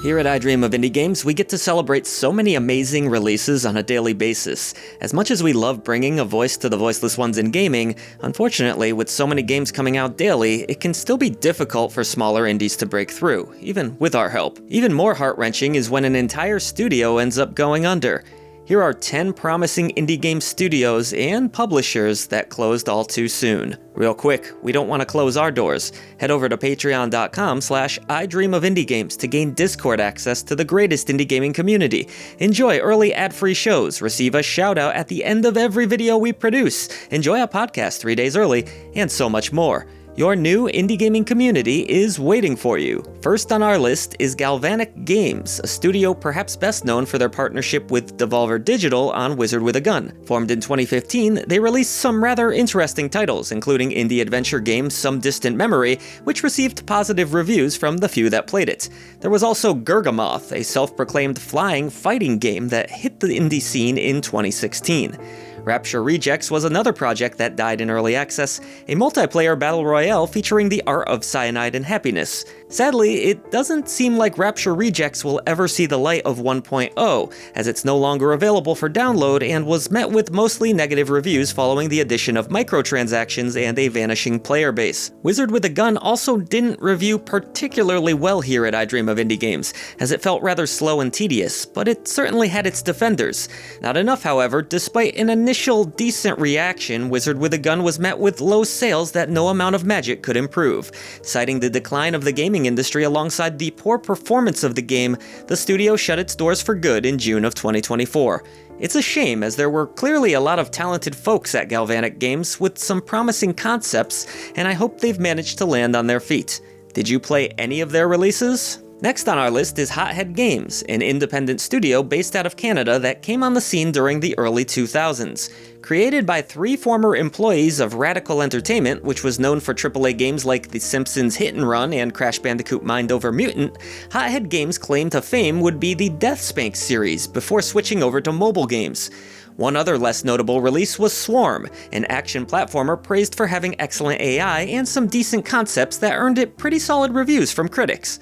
Here at I Dream of Indie Games, we get to celebrate so many amazing releases on a daily basis. As much as we love bringing a voice to the voiceless ones in gaming, unfortunately, with so many games coming out daily, it can still be difficult for smaller indies to break through, even with our help. Even more heart-wrenching is when an entire studio ends up going under. Here are 10 promising indie game studios and publishers that closed all too soon. Real quick, we don't want to close our doors. Head over to patreon.com/idreamofindiegames to gain Discord access to the greatest indie gaming community. Enjoy early ad-free shows, receive a shout-out at the end of every video we produce, enjoy a podcast 3 days early, and so much more. Your new indie gaming community is waiting for you. First on our list is Galvanic Games, a studio perhaps best known for their partnership with Devolver Digital on Wizard with a Gun. Formed in 2015, they released some rather interesting titles, including indie adventure game Some Distant Memory, which received positive reviews from the few that played it. There was also Gurgamoth, a self-proclaimed flying fighting game that hit the indie scene in 2016. Rapture Rejects was another project that died in early access, a multiplayer battle royale featuring the art of cyanide and happiness. Sadly, it doesn't seem like Rapture Rejects will ever see the light of 1.0, as it's no longer available for download and was met with mostly negative reviews following the addition of microtransactions and a vanishing player base. Wizard with a Gun also didn't review particularly well here at I Dream of Indie Games, as it felt rather slow and tedious, but it certainly had its defenders. Not enough, however. Despite an initial decent reaction, Wizard with a Gun was met with low sales that no amount of magic could improve. Citing the decline of the gaming industry alongside the poor performance of the game, the studio shut its doors for good in June of 2024. It's a shame, as there were clearly a lot of talented folks at Galvanic Games with some promising concepts, and I hope they've managed to land on their feet. Did you play any of their releases? Next on our list is Hothead Games, an independent studio based out of Canada that came on the scene during the early 2000s. Created by 3 former employees of Radical Entertainment, which was known for AAA games like The Simpsons Hit and Run and Crash Bandicoot Mind Over Mutant, Hothead Games' claim to fame would be the Death Spank series before switching over to mobile games. One other less notable release was Swarm, an action platformer praised for having excellent AI and some decent concepts that earned it pretty solid reviews from critics.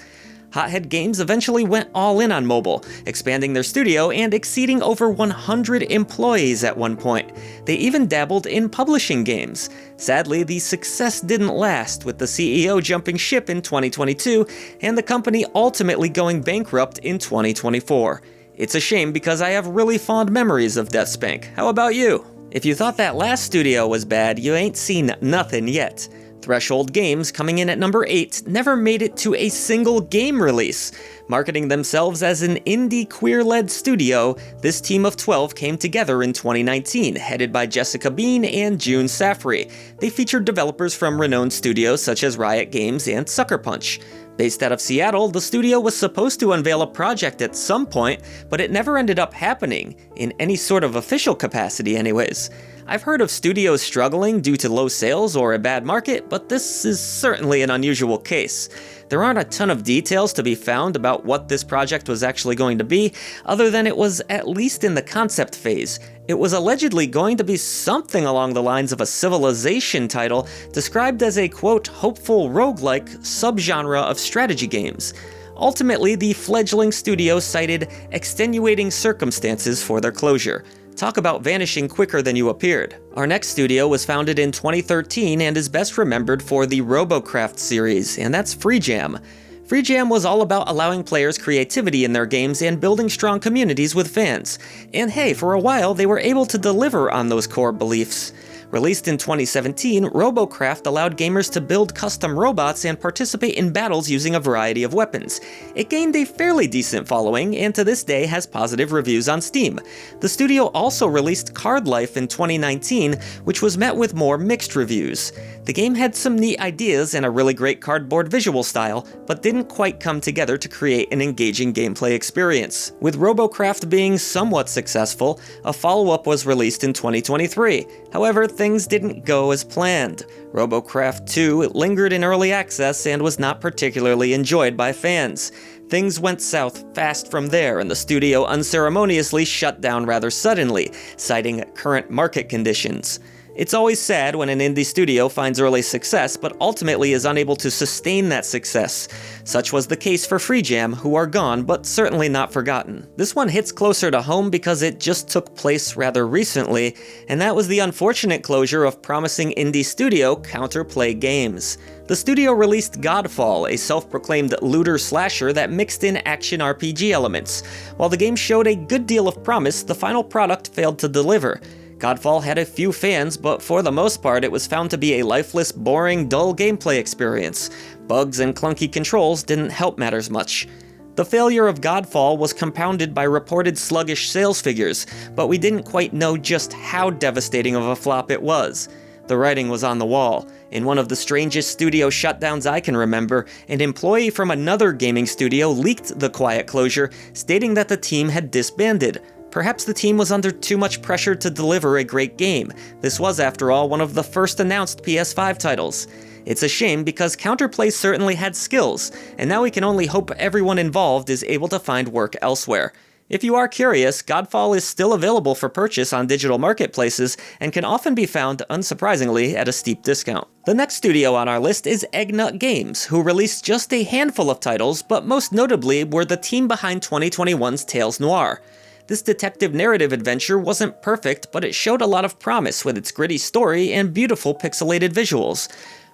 Hothead Games eventually went all in on mobile, expanding their studio and exceeding over 100 employees at one point. They even dabbled in publishing games. Sadly, the success didn't last, with the CEO jumping ship in 2022 and the company ultimately going bankrupt in 2024. It's a shame because I have really fond memories of Death Spank. How about you? If you thought that last studio was bad, you ain't seen nothing yet. Threshold Games, coming in at number 8, never made it to a single game release. Marketing themselves as an indie queer-led studio, this team of 12 came together in 2019, headed by Jessica Bean and June Safri. They featured developers from renowned studios such as Riot Games and Sucker Punch. Based out of Seattle, the studio was supposed to unveil a project at some point, but it never ended up happening, in any sort of official capacity anyways. I've heard of studios struggling due to low sales or a bad market, but this is certainly an unusual case. There aren't a ton of details to be found about what this project was actually going to be, other than it was at least in the concept phase. It was allegedly going to be something along the lines of a Civilization title, described as a, quote, hopeful roguelike subgenre of strategy games. Ultimately, the fledgling studio cited extenuating circumstances for their closure. Talk about vanishing quicker than you appeared. Our next studio was founded in 2013 and is best remembered for the RoboCraft series, and that's FreeJam. FreeJam was all about allowing players creativity in their games and building strong communities with fans. And hey, for a while they were able to deliver on those core beliefs. Released in 2017, RoboCraft allowed gamers to build custom robots and participate in battles using a variety of weapons. It gained a fairly decent following, and to this day has positive reviews on Steam. The studio also released Card Life in 2019, which was met with more mixed reviews. The game had some neat ideas and a really great cardboard visual style, but didn't quite come together to create an engaging gameplay experience. With RoboCraft being somewhat successful, a follow-up was released in 2023. However, things didn't go as planned. RoboCraft 2 lingered in early access and was not particularly enjoyed by fans. Things went south fast from there, and the studio unceremoniously shut down rather suddenly, citing current market conditions. It's always sad when an indie studio finds early success, but ultimately is unable to sustain that success. Such was the case for FreeJam, who are gone, but certainly not forgotten. This one hits closer to home because it just took place rather recently, and that was the unfortunate closure of promising indie studio Counterplay Games. The studio released Godfall, a self-proclaimed looter-slasher that mixed in action RPG elements. While the game showed a good deal of promise, the final product failed to deliver. Godfall had a few fans, but for the most part it was found to be a lifeless, boring, dull gameplay experience. Bugs and clunky controls didn't help matters much. The failure of Godfall was compounded by reported sluggish sales figures, but we didn't quite know just how devastating of a flop it was. The writing was on the wall. In one of the strangest studio shutdowns I can remember, an employee from another gaming studio leaked the quiet closure, stating that the team had disbanded. Perhaps the team was under too much pressure to deliver a great game. This was, after all, one of the first announced PS5 titles. It's a shame because Counterplay certainly had skills, and now we can only hope everyone involved is able to find work elsewhere. If you are curious, Godfall is still available for purchase on digital marketplaces and can often be found, unsurprisingly, at a steep discount. The next studio on our list is Eggnut Games, who released just a handful of titles, but most notably were the team behind 2021's Tales Noir. This detective narrative adventure wasn't perfect, but it showed a lot of promise with its gritty story and beautiful pixelated visuals.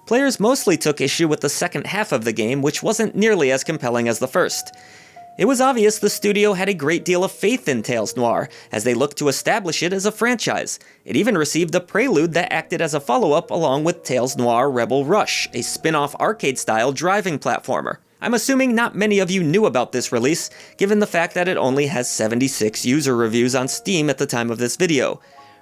Players mostly took issue with the second half of the game, which wasn't nearly as compelling as the first. It was obvious the studio had a great deal of faith in Tales Noir, as they looked to establish it as a franchise. It even received a prelude that acted as a follow-up along with Tales Noir Rebel Rush, a spin-off arcade-style driving platformer. I'm assuming not many of you knew about this release, given the fact that it only has 76 user reviews on Steam at the time of this video.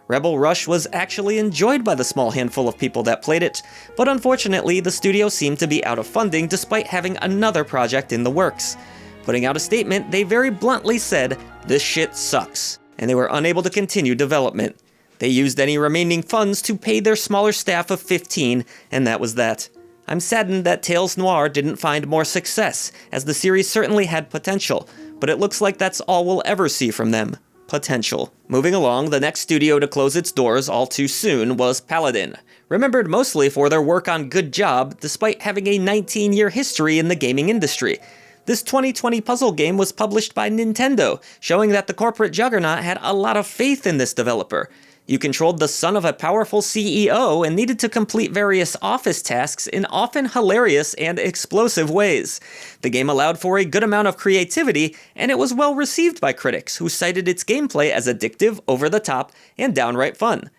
Rebel Rush was actually enjoyed by the small handful of people that played it, but unfortunately the studio seemed to be out of funding despite having another project in the works. Putting out a statement, they very bluntly said, "This shit sucks," and they were unable to continue development. They used any remaining funds to pay their smaller staff of 15, and that was that. I'm saddened that Tales Noir didn't find more success, as the series certainly had potential, but it looks like that's all we'll ever see from them. Potential. Moving along, the next studio to close its doors all too soon was Paladin. Remembered mostly for their work on Good Job, despite having a 19-year history in the gaming industry. This 2020 puzzle game was published by Nintendo, showing that the corporate juggernaut had a lot of faith in this developer. You controlled the son of a powerful CEO and needed to complete various office tasks in often hilarious and explosive ways. The game allowed for a good amount of creativity, and it was well received by critics, who cited its gameplay as addictive, over-the-top, and downright fun.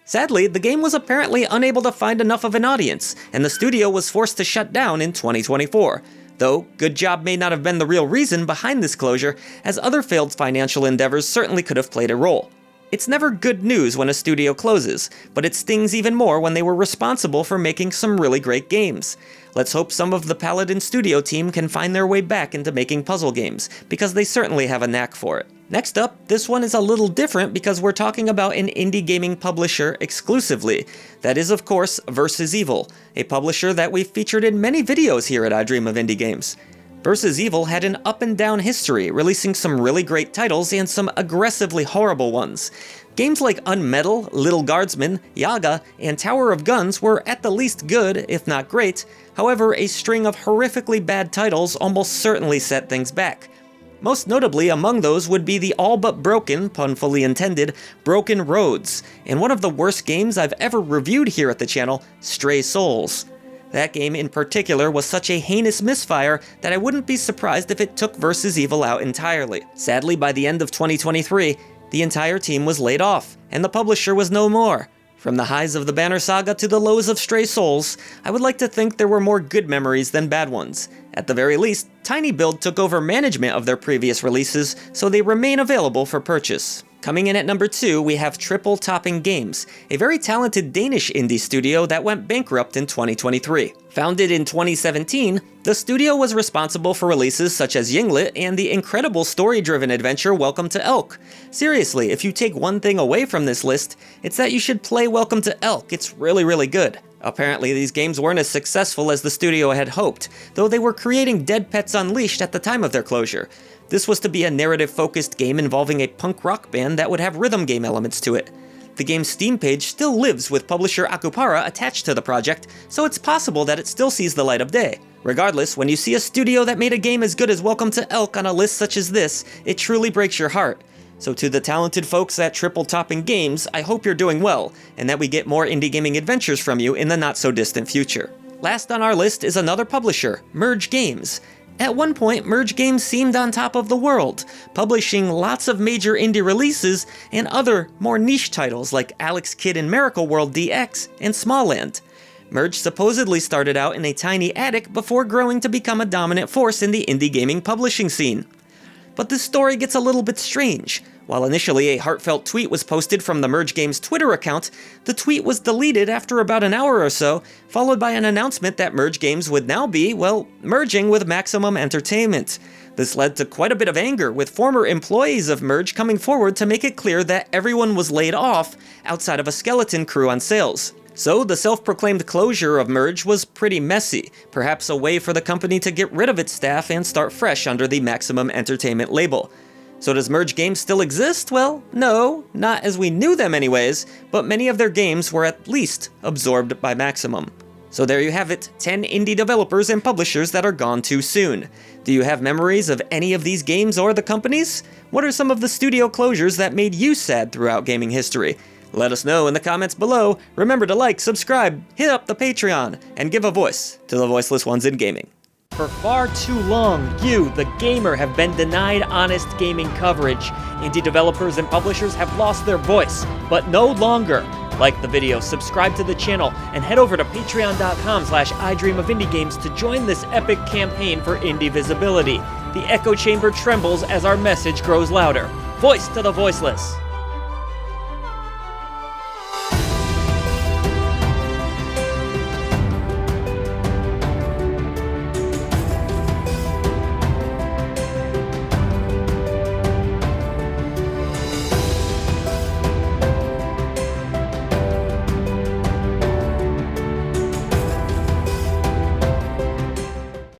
Sadly, the game was apparently unable to find enough of an audience, and the studio was forced to shut down in 2024. Though, Good Job may not have been the real reason behind this closure, as other failed financial endeavors certainly could have played a role. It's never good news when a studio closes, but it stings even more when they were responsible for making some really great games. Let's hope some of the Paladin studio team can find their way back into making puzzle games, because they certainly have a knack for it. Next up, this one is a little different because we're talking about an indie gaming publisher exclusively. That is, of course, Versus Evil, a publisher that we've featured in many videos here at I Dream of Indie Games. Versus Evil had an up and down history, releasing some really great titles and some aggressively horrible ones. Games like Unmetal, Little Guardsman, Yaga, and Tower of Guns were at the least good, if not great. However, a string of horrifically bad titles almost certainly set things back. Most notably among those would be the all but broken, pun fully intended, Broken Roads, and one of the worst games I've ever reviewed here at the channel, Stray Souls. That game in particular was such a heinous misfire that I wouldn't be surprised if it took Versus Evil out entirely. Sadly, by the end of 2023, the entire team was laid off, and the publisher was no more. From the highs of the Banner Saga to the lows of Stray Souls, I would like to think there were more good memories than bad ones. At the very least, TinyBuild took over management of their previous releases, so they remain available for purchase. Coming in at number 2, we have Triple Topping Games, a very talented Danish indie studio that went bankrupt in 2023. Founded in 2017, the studio was responsible for releases such as Yinglet and the incredible story-driven adventure Welcome to Elk. Seriously, if you take one thing away from this list, it's that you should play Welcome to Elk. It's really good. Apparently, these games weren't as successful as the studio had hoped, though they were creating Dead Pets Unleashed at the time of their closure. This was to be a narrative-focused game involving a punk rock band that would have rhythm game elements to it. The game's Steam page still lives with publisher Akupara attached to the project, so it's possible that it still sees the light of day. Regardless, when you see a studio that made a game as good as Welcome to Elk on a list such as this, it truly breaks your heart. So to the talented folks at Triple Topping Games, I hope you're doing well, and that we get more indie gaming adventures from you in the not-so-distant future. Last on our list is another publisher, Merge Games. At one point, Merge Games seemed on top of the world, publishing lots of major indie releases and other, more niche titles like Alex Kidd in Miracle World DX and Smallland. Merge supposedly started out in a tiny attic before growing to become a dominant force in the indie gaming publishing scene. But this story gets a little bit strange. While initially a heartfelt tweet was posted from the Merge Games Twitter account, the tweet was deleted after about an hour or so, followed by an announcement that Merge Games would now be, well, merging with Maximum Entertainment. This led to quite a bit of anger, with former employees of Merge coming forward to make it clear that everyone was laid off outside of a skeleton crew on sales. So the self-proclaimed closure of Merge was pretty messy, perhaps a way for the company to get rid of its staff and start fresh under the Maximum Entertainment label. So does Merge Games still exist? Well, no, not as we knew them anyways, but many of their games were at least absorbed by Maximum. So there you have it, 10 indie developers and publishers that are gone too soon. Do you have memories of any of these games or the companies? What are some of the studio closures that made you sad throughout gaming history? Let us know in the comments below. Remember to like, subscribe, hit up the Patreon, and give a voice to the voiceless ones in gaming. For far too long, you, the gamer, have been denied honest gaming coverage. Indie developers and publishers have lost their voice, but no longer. Like the video, subscribe to the channel, and head over to patreon.com/idreamofindiegames to join this epic campaign for indie visibility. The echo chamber trembles as our message grows louder. Voice to the voiceless!